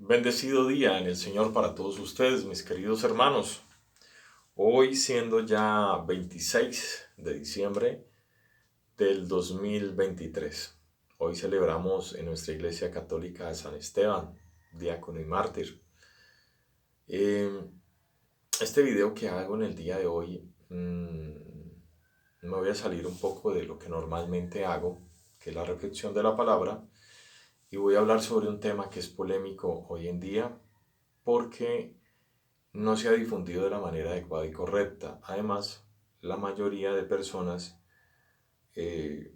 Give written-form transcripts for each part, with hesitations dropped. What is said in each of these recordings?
Bendecido día en el Señor para todos ustedes, mis queridos hermanos. Hoy siendo ya 26 de diciembre del 2023. Hoy celebramos en nuestra Iglesia Católica a San Esteban, diácono y mártir. Eh, este video que hago en el día de hoy, me voy a salir un poco de lo que normalmente hago, que es la reflexión de la palabra, y voy a hablar sobre un tema que es polémico hoy en día, porque no se ha difundido de la manera adecuada y correcta. Además, la mayoría de personas que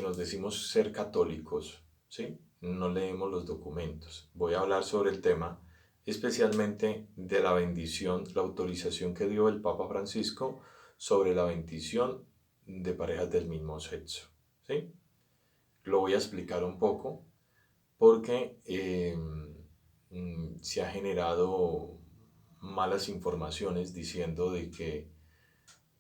nos decimos ser católicos, ¿sí? No leemos los documentos. Voy a hablar sobre el tema, especialmente de la bendición, la autorización que dio el Papa Francisco sobre la bendición de parejas del mismo sexo, ¿sí? Lo voy a explicar un poco porque se ha generado malas informaciones diciendo de que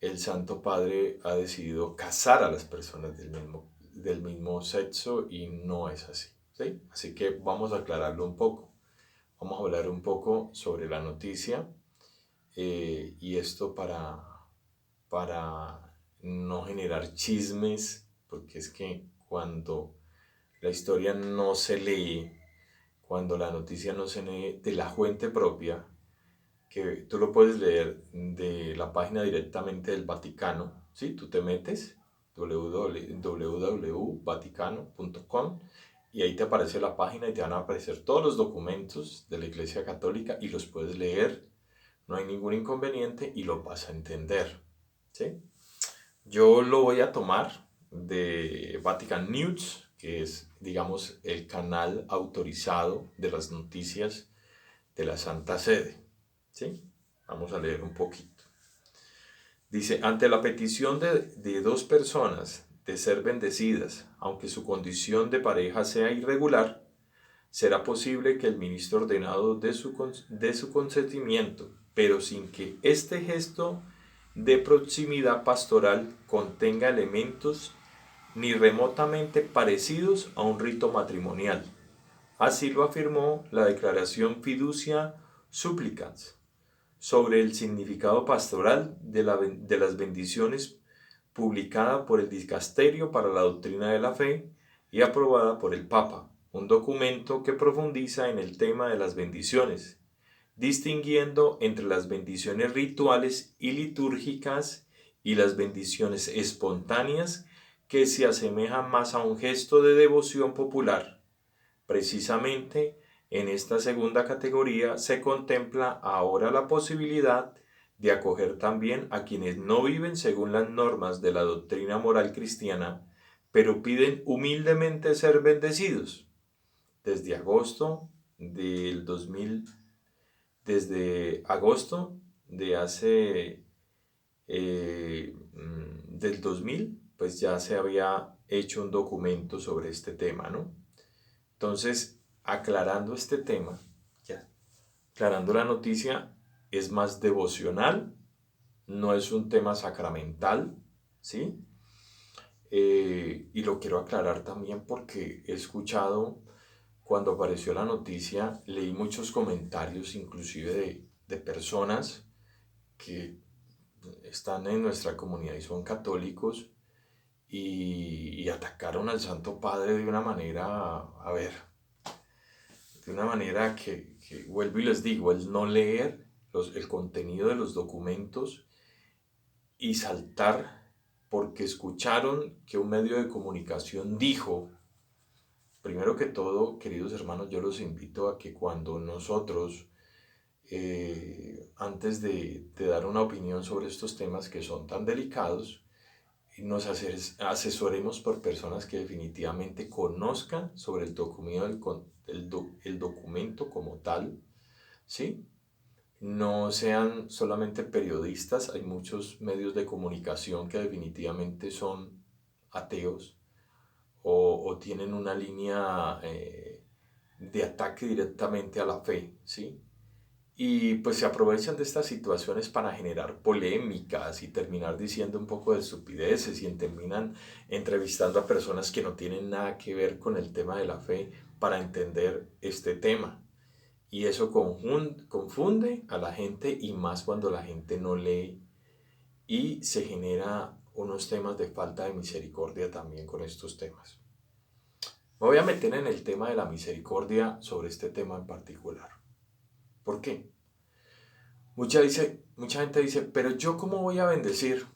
el Santo Padre ha decidido casar a las personas del mismo sexo y no es así, ¿sí? Así que vamos a aclararlo un poco. Vamos a hablar un poco sobre la noticia y esto para no generar chismes, porque es que cuando la historia no se lee, cuando la noticia no se lee de la fuente propia, que tú lo puedes leer de la página directamente del Vaticano, ¿sí? Tú te metes www.vaticano.com y ahí te aparece la página y te van a aparecer todos los documentos de la Iglesia Católica y los puedes leer, no hay ningún inconveniente y lo vas a entender, ¿sí? Yo lo voy a tomar de Vatican News, que es, digamos, el canal autorizado de las noticias de la Santa Sede, ¿sí? Vamos a leer un poquito. Dice, ante la petición de dos personas de ser bendecidas, aunque su condición de pareja sea irregular, será posible que el ministro ordenado dé su consentimiento, pero sin que este gesto de proximidad pastoral contenga elementos ni remotamente parecidos a un rito matrimonial. Así lo afirmó la declaración Fiducia Supplicans sobre el significado pastoral de las bendiciones, publicada por el Dicasterio para la Doctrina de la Fe y aprobada por el Papa, un documento que profundiza en el tema de las bendiciones, distinguiendo entre las bendiciones rituales y litúrgicas y las bendiciones espontáneas que se asemejan más a un gesto de devoción popular. Precisamente en esta segunda categoría se contempla ahora la posibilidad de acoger también a quienes no viven según las normas de la doctrina moral cristiana, pero piden humildemente ser bendecidos. Desde agosto del 2000, desde agosto de hace del 2000, pues ya se había hecho un documento sobre este tema, ¿no? Entonces, aclarando este tema, ya, aclarando la noticia, es más devocional, no es un tema sacramental, ¿sí? Y lo quiero aclarar también porque he escuchado, cuando apareció la noticia, leí muchos comentarios, inclusive de personas que están en nuestra comunidad y son católicos y atacaron al Santo Padre de una manera, a ver, de una manera que vuelvo y les digo, el no leer el contenido de los documentos y saltar porque escucharon que un medio de comunicación dijo. Primero que todo, queridos hermanos, yo los invito a que cuando nosotros, antes de dar una opinión sobre estos temas que son tan delicados, nos asesoremos por personas que definitivamente conozcan sobre el documento como tal, ¿sí? No sean solamente periodistas, hay muchos medios de comunicación que definitivamente son ateos o tienen una línea de ataque directamente a la fe, ¿sí? Y pues se aprovechan de estas situaciones para generar polémicas y terminar diciendo un poco de estupideces y terminan entrevistando a personas que no tienen nada que ver con el tema de la fe para entender este tema. Y eso confunde a la gente y más cuando la gente no lee y se genera unos temas de falta de misericordia también con estos temas. Me voy a meter en el tema de la misericordia sobre este tema en particular. ¿Por qué? Mucha gente dice, pero yo cómo voy a bendecir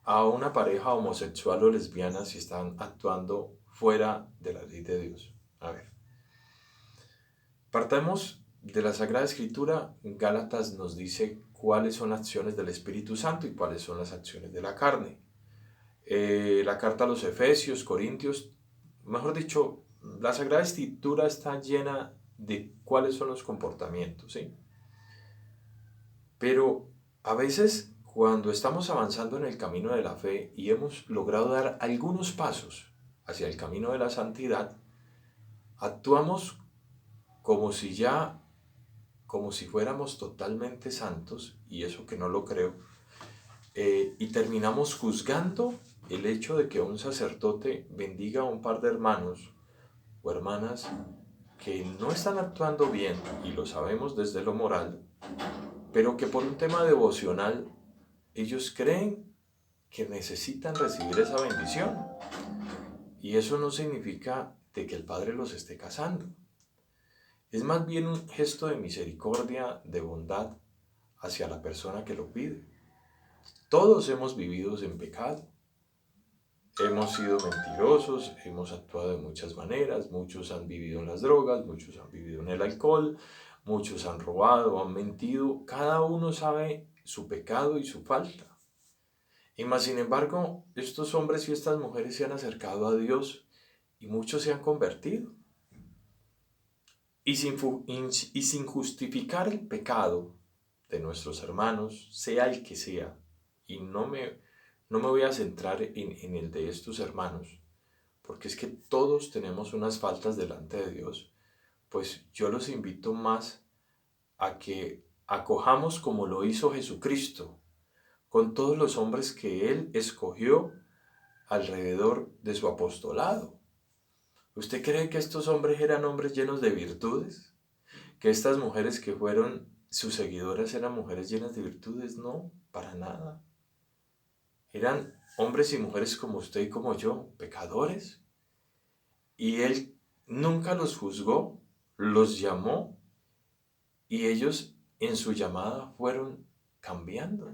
a una pareja homosexual o lesbiana si están actuando fuera de la ley de Dios. A ver, partamos de la Sagrada Escritura. Gálatas nos dice cuáles son las acciones del Espíritu Santo y cuáles son las acciones de la carne. La carta a los Efesios, Corintios, mejor dicho, la Sagrada Escritura está llena de cuáles son los comportamientos, ¿sí? Pero a veces cuando estamos avanzando en el camino de la fe y hemos logrado dar algunos pasos hacia el camino de la santidad, actuamos como como si fuéramos totalmente santos, y eso que no lo creo, y terminamos juzgando el hecho de que un sacerdote bendiga a un par de hermanos o hermanas que no están actuando bien, y lo sabemos desde lo moral, pero que por un tema devocional ellos creen que necesitan recibir esa bendición. Y eso no significa de que el Padre los esté casando. Es más bien un gesto de misericordia, de bondad hacia la persona que lo pide. Todos hemos vivido en pecado. Hemos sido mentirosos, hemos actuado de muchas maneras, muchos han vivido en las drogas, muchos han vivido en el alcohol, muchos han robado, han mentido. Cada uno sabe su pecado y su falta. Y más sin embargo, estos hombres y estas mujeres se han acercado a Dios y muchos se han convertido. Y sin justificar el pecado de nuestros hermanos, sea el que sea, y no me voy a centrar en el de estos hermanos, porque es que todos tenemos unas faltas delante de Dios, pues yo los invito más a que acojamos como lo hizo Jesucristo, con todos los hombres que Él escogió alrededor de su apostolado. ¿Usted cree que estos hombres eran hombres llenos de virtudes? ¿Que estas mujeres que fueron sus seguidoras eran mujeres llenas de virtudes? No, para nada. Eran hombres y mujeres como usted y como yo, pecadores. Y Él nunca los juzgó, los llamó y ellos en su llamada fueron cambiando.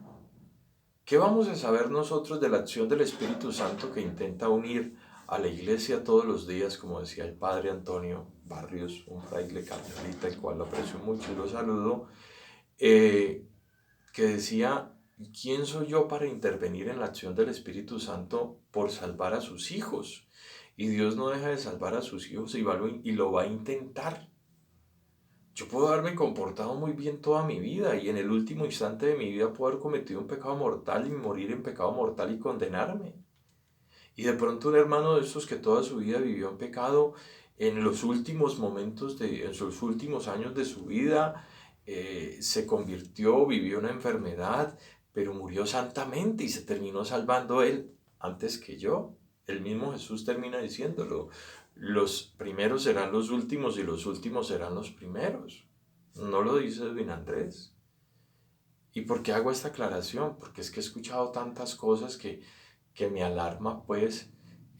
¿Qué vamos a saber nosotros de la acción del Espíritu Santo que intenta unir a la iglesia todos los días, como decía el padre Antonio Barrios, un fraile carmelita, el cual lo aprecio mucho y lo saludo, que decía, ¿quién soy yo para intervenir en la acción del Espíritu Santo por salvar a sus hijos? Y Dios no deja de salvar a sus hijos y lo va a intentar. Yo puedo haberme comportado muy bien toda mi vida y en el último instante de mi vida puedo haber cometido un pecado mortal y morir en pecado mortal y condenarme. Y de pronto un hermano de estos que toda su vida vivió en pecado, en los últimos en sus últimos años de su vida, se convirtió, vivió una enfermedad, pero murió santamente y se terminó salvando él antes que yo. El mismo Jesús termina diciéndolo. Los primeros serán los últimos y los últimos serán los primeros. No lo dice Edwin Andrés. ¿Y por qué hago esta aclaración? Porque es que he escuchado tantas cosas que me alarma pues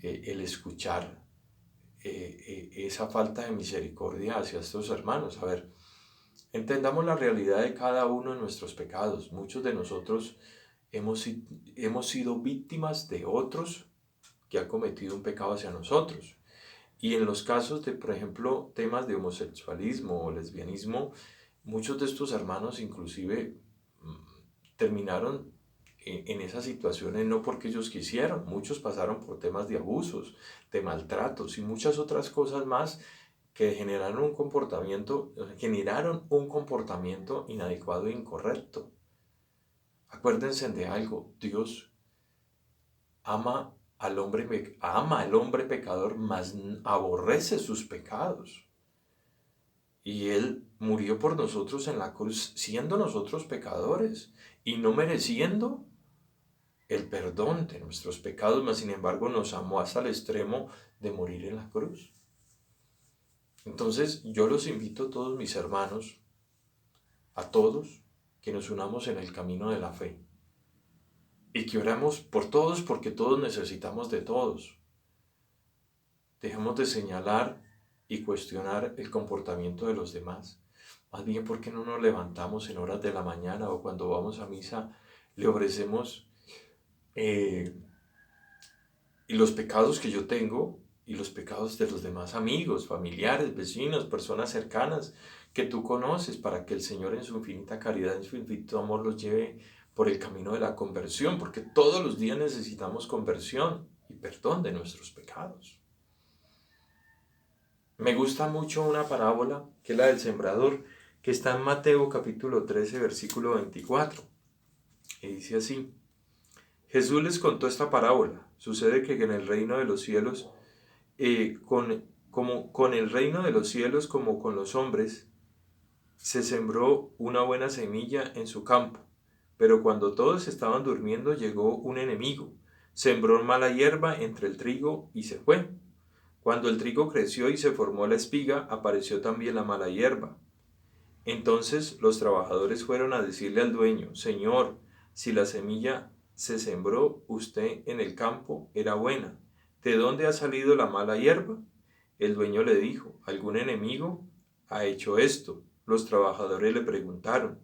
el escuchar esa falta de misericordia hacia estos hermanos. A ver, entendamos la realidad de cada uno de nuestros pecados. Muchos de nosotros hemos sido víctimas de otros que han cometido un pecado hacia nosotros. Y en los casos de, por ejemplo, temas de homosexualismo o lesbianismo, muchos de estos hermanos inclusive terminaron en esas situaciones no porque ellos quisieron. Muchos pasaron por temas de abusos, de maltratos y muchas otras cosas más que generaron un comportamiento inadecuado e incorrecto. Acuérdense de algo, Dios ama ama al hombre pecador, mas aborrece sus pecados. Y Él murió por nosotros en la cruz, siendo nosotros pecadores y no mereciendo el perdón de nuestros pecados, mas sin embargo nos amó hasta el extremo de morir en la cruz. Entonces yo los invito a todos mis hermanos, a todos, que nos unamos en el camino de la fe y que oramos por todos porque todos necesitamos de todos. Dejemos de señalar y cuestionar el comportamiento de los demás. Más bien, ¿por qué no nos levantamos en horas de la mañana o cuando vamos a misa, le ofrecemos y los pecados que yo tengo y los pecados de los demás amigos, familiares, vecinos, personas cercanas que tú conoces, para que el Señor en su infinita caridad, en su infinito amor, los lleve por el camino de la conversión, porque todos los días necesitamos conversión y perdón de nuestros pecados. Me gusta mucho una parábola, que es la del sembrador, que está en Mateo capítulo 13, versículo 24, y dice así: Jesús les contó esta parábola. Sucede que en el reino de los cielos, como con el reino de los cielos como con los hombres, se sembró una buena semilla en su campo. Pero cuando todos estaban durmiendo, llegó un enemigo, sembró mala hierba entre el trigo y se fue. Cuando el trigo creció y se formó la espiga, apareció también la mala hierba. Entonces los trabajadores fueron a decirle al dueño: Señor, si la semilla se sembró usted en el campo, era buena. ¿De dónde ha salido la mala hierba? El dueño le dijo: algún enemigo ha hecho esto. Los trabajadores le preguntaron: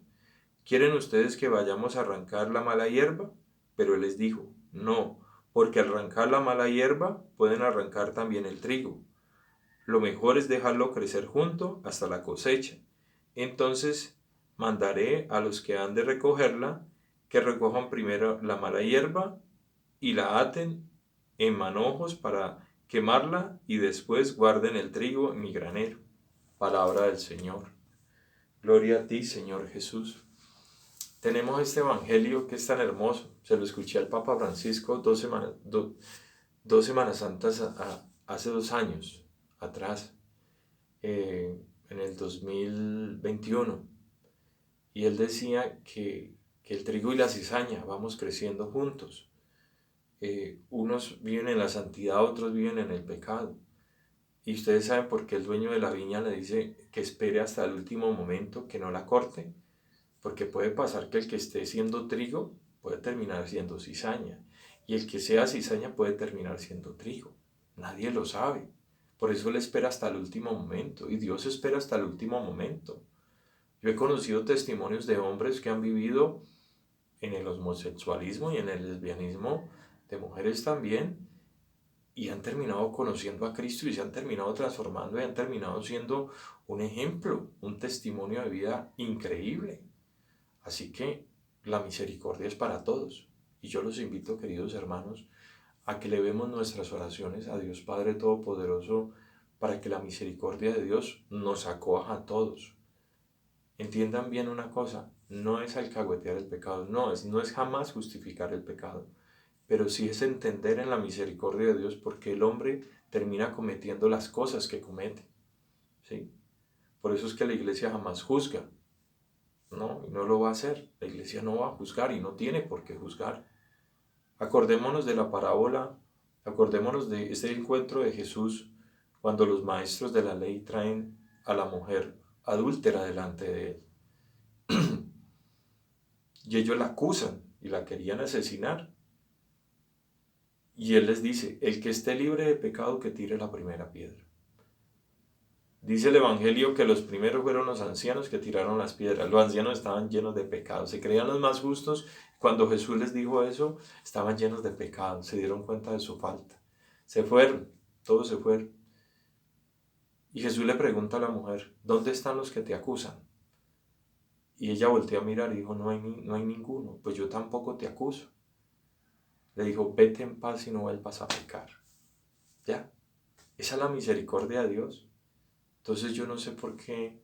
¿quieren ustedes que vayamos a arrancar la mala hierba? Pero él les dijo: no, porque al arrancar la mala hierba pueden arrancar también el trigo. Lo mejor es dejarlo crecer junto hasta la cosecha. Entonces mandaré a los que han de recogerla que recojan primero la mala hierba y la aten en manojos para quemarla, y después guarden el trigo en mi granero. Palabra del Señor. Gloria a ti, Señor Jesús. Tenemos este evangelio que es tan hermoso. Se lo escuché al Papa Francisco dos Semanas Santas hace 2 años atrás, en el 2021. Y él decía que el trigo y la cizaña vamos creciendo juntos. Unos viven en la santidad, otros viven en el pecado. Y ustedes saben por qué el dueño de la viña le dice que espere hasta el último momento, que no la corte. Porque puede pasar que el que esté siendo trigo puede terminar siendo cizaña. Y el que sea cizaña puede terminar siendo trigo. Nadie lo sabe. Por eso él espera hasta el último momento. Y Dios espera hasta el último momento. Yo he conocido testimonios de hombres que han vivido en el homosexualismo y en el lesbianismo, de mujeres también, y han terminado conociendo a Cristo y se han terminado transformando y han terminado siendo un ejemplo, un testimonio de vida increíble. Así que la misericordia es para todos. Y yo los invito, queridos hermanos, a que levemos nuestras oraciones a Dios Padre Todopoderoso para que la misericordia de Dios nos acoja a todos. Entiendan bien una cosa, no es alcahuetear el pecado, no es jamás justificar el pecado, pero sí es entender en la misericordia de Dios por qué el hombre termina cometiendo las cosas que comete. ¿Sí? Por eso es que la iglesia jamás juzga, ¿no? Y no lo va a hacer. La iglesia no va a juzgar y no tiene por qué juzgar. Acordémonos de la parábola, acordémonos de este encuentro de Jesús cuando los maestros de la ley traen a la mujer adúltera delante de él. Y ellos la acusan y la querían asesinar. Y él les dice: el que esté libre de pecado, que tire la primera piedra. Dice el Evangelio que los primeros fueron los ancianos que tiraron las piedras. Los ancianos estaban llenos de pecado, se creían los más justos. Cuando Jesús les dijo eso, estaban llenos de pecado, se dieron cuenta de su falta. Se fueron, todos se fueron. Y Jesús le pregunta a la mujer: ¿dónde están los que te acusan? Y ella volteó a mirar y dijo: no hay ninguno. Pues yo tampoco te acuso. Le dijo: vete en paz y no vuelvas a pecar. ¿Ya? Esa es la misericordia de Dios. Entonces yo no sé por qué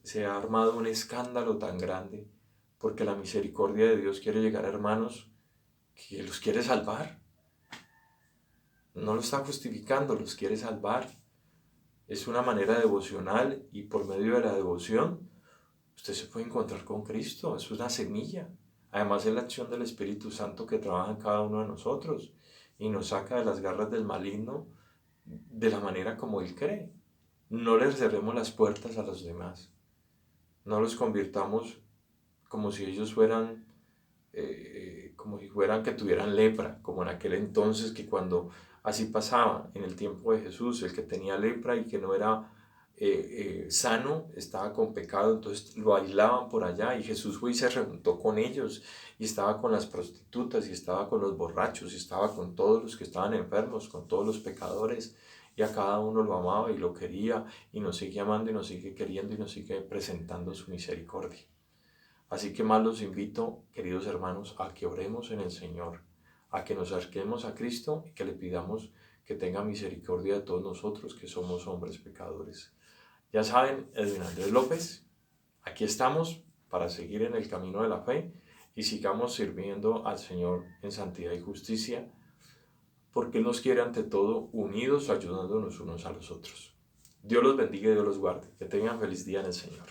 se ha armado un escándalo tan grande, porque la misericordia de Dios quiere llegar a hermanos que los quiere salvar. No lo está justificando, los quiere salvar. Es una manera devocional y por medio de la devoción usted se puede encontrar con Cristo. Es una semilla. Además es la acción del Espíritu Santo que trabaja en cada uno de nosotros y nos saca de las garras del maligno de la manera como Él cree. No les cerremos las puertas a los demás. No los convirtamos como si ellos fueran, como si fueran que tuvieran lepra, como en aquel entonces que cuando así pasaba en el tiempo de Jesús, el que tenía lepra y que no era sano, estaba con pecado, entonces lo aislaban por allá y Jesús fue y se juntó con ellos y estaba con las prostitutas y estaba con los borrachos y estaba con todos los que estaban enfermos, con todos los pecadores y a cada uno lo amaba y lo quería y nos sigue amando y nos sigue queriendo y nos sigue presentando su misericordia. Así que más los invito, queridos hermanos, a que oremos en el Señor, a que nos acerquemos a Cristo y que le pidamos que tenga misericordia de todos nosotros que somos hombres pecadores. Ya saben, Edwin Andrés López, aquí estamos para seguir en el camino de la fe y sigamos sirviendo al Señor en santidad y justicia, porque Él nos quiere ante todo unidos, ayudándonos unos a los otros. Dios los bendiga y Dios los guarde. Que tengan feliz día en el Señor.